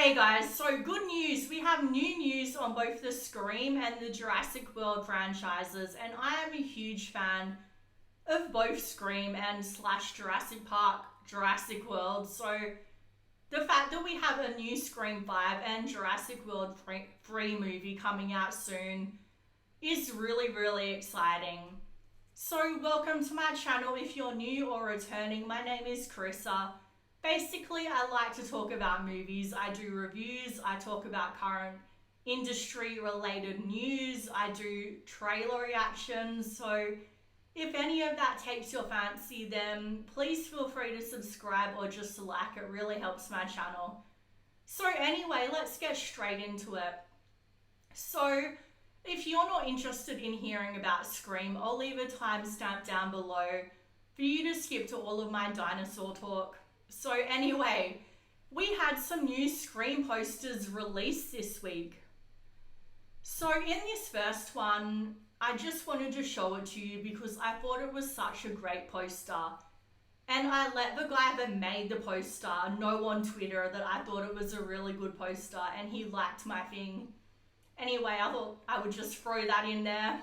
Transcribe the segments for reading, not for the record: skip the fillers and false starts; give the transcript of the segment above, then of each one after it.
Hey guys, so good news. We have new news on both the Scream and the Jurassic World franchises, and I am a huge fan of both Scream and slash Jurassic Park, Jurassic World. So the fact that we have a new Scream 5 and Jurassic World 3 movie coming out soon is really exciting. So welcome to my channel. If you're new or returning, my name is Carissa. Basically, I like to talk about movies. I do reviews, I talk about current industry related news, I do trailer reactions. So if any of that takes your fancy, then please feel free to subscribe or just like. It really helps my channel. So anyway, let's get straight into it. So if you're not interested in hearing about Scream, I'll leave a timestamp down below for you to skip to all of my dinosaur talk. So anyway, we had some new Scream posters released this week. So in this first one, I just wanted to show it to you because I thought it was such a great poster. And I let the guy that made the poster know on Twitter that I thought it was a really good poster, and he liked my thing. Anyway, I thought I would just throw that in there.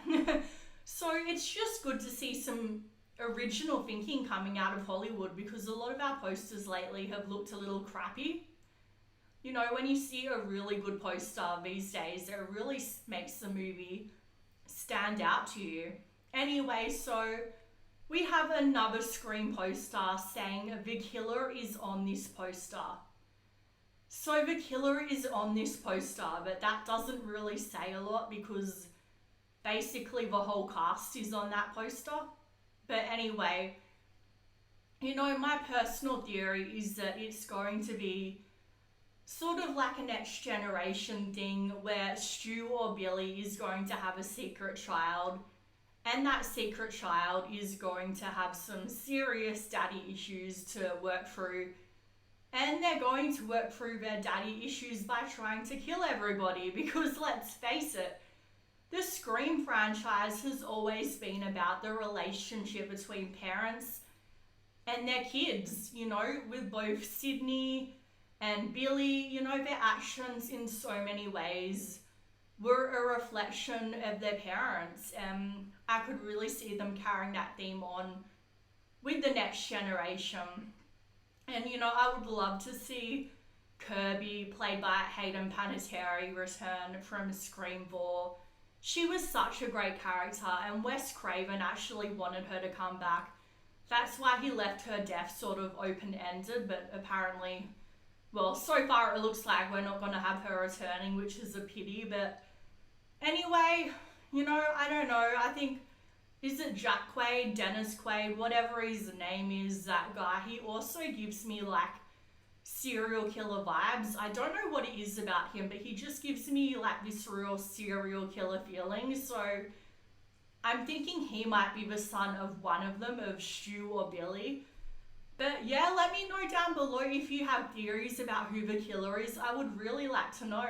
So it's just good to see some original thinking coming out of Hollywood, because a lot of our posters lately have looked a little crappy. You know, when you see a really good poster these days, it really makes the movie stand out to you. Anyway, so we have another Scream poster saying the killer is on this poster. So the killer is on this poster, but that doesn't really say a lot because basically the whole cast is on that poster. But anyway, you know, my personal theory is that it's going to be sort of like a next generation thing where Stu or Billy is going to have a secret child, and that secret child is going to have some serious daddy issues to work through, and they're going to work through their daddy issues by trying to kill everybody, because let's face it, the Scream franchise has always been about the relationship between parents and their kids, you know, with both Sydney and Billy. You know, their actions in so many ways were a reflection of their parents, and I could really see them carrying that theme on with the next generation. And, you know, I would love to see Kirby, played by Hayden Panettiere, return from Scream 4. She was such a great character, and Wes Craven actually wanted her to come back. That's why he left her death sort of open-ended, but apparently, well, so far it looks like we're not going to have her returning, which is a pity. But anyway, you know, I don't know. I think, is it Jack Quaid, Dennis Quaid, whatever his name is, that guy, he also gives me like serial killer vibes. I don't know what it is about him, but he just gives me like this real serial killer feeling. So I'm thinking he might be the son of one of them, of Stu or Billy. But yeah, let me know down below if you have theories about who the killer is. I would really like to know.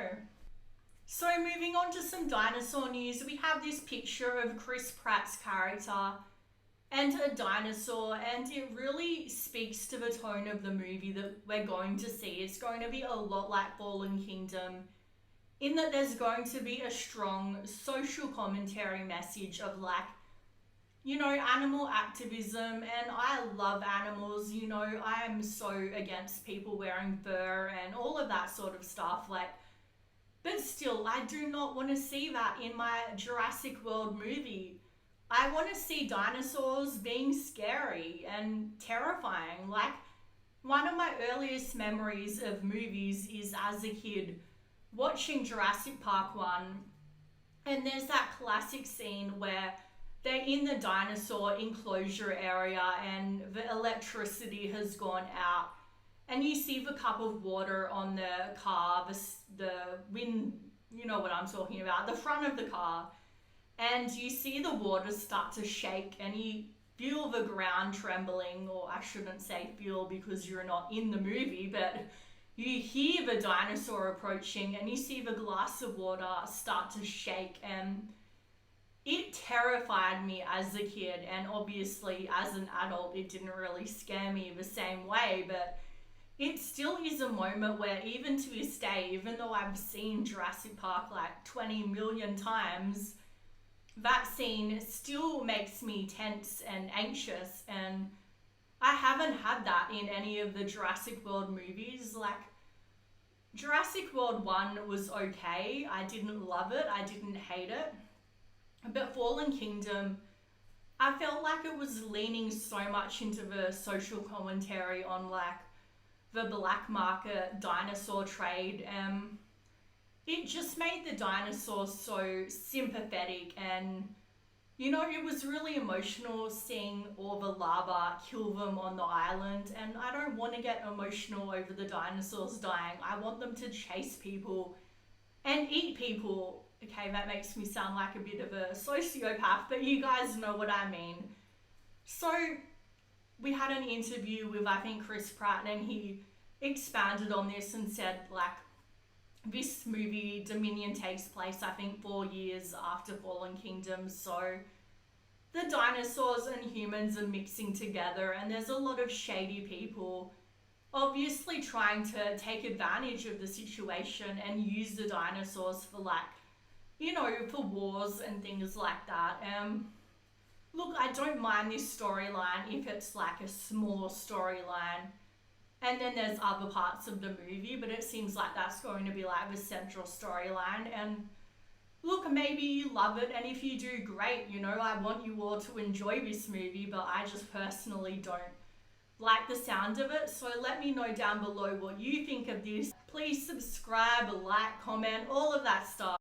So moving on to some dinosaur news, we have this picture of Chris Pratt's character and a dinosaur, and it really speaks to the tone of the movie that we're going to see. It's going to be a lot like Fallen Kingdom, in that there's going to be a strong social commentary message of like, you know, animal activism. And I love animals, you know, I am so against people wearing fur and all of that sort of stuff, like, but still, I do not want to see that in my Jurassic World movie. I want to see dinosaurs being scary and terrifying. Like, one of my earliest memories of movies is as a kid watching Jurassic Park 1, and there's that classic scene where they're in the dinosaur enclosure area and the electricity has gone out, and you see the cup of water on the car, the wind, you know what I'm talking about, the front of the car. And you see the water start to shake, and you feel the ground trembling, or I shouldn't say feel because you're not in the movie, but you hear the dinosaur approaching and you see the glass of water start to shake, and it terrified me as a kid. And obviously as an adult, it didn't really scare me the same way, but it still is a moment where, even to this day, even though I've seen Jurassic Park like 20 million times, that scene still makes me tense and anxious. And I haven't had that in any of the Jurassic World movies. Like, Jurassic World 1 was okay. I didn't love it, I didn't hate it. But Fallen Kingdom, I felt like it was leaning so much into the social commentary on like the black market dinosaur trade. It just made the dinosaurs so sympathetic, and it was really emotional seeing all the lava kill them on the island. And I don't want to get emotional over the dinosaurs dying. I want them to chase people and eat people. Okay, that makes me sound like a bit of a sociopath, but you guys know what I mean. So, we had an interview with, I think, Chris Pratt, and he expanded on this and said, like, this movie, Dominion, takes place, I think, 4 years after Fallen Kingdom. So, the dinosaurs and humans are mixing together, and there's a lot of shady people obviously trying to take advantage of the situation and use the dinosaurs for, like, for wars and things like that. Look, I don't mind this storyline if it's like a small storyline and then there's other parts of the movie, but it seems like that's going to be like the central storyline. And look, maybe you love it, and if you do, great. I want you all to enjoy this movie, but I just personally don't like the sound of it. So let me know down below what you think of this. Please subscribe, like, comment, all of that stuff.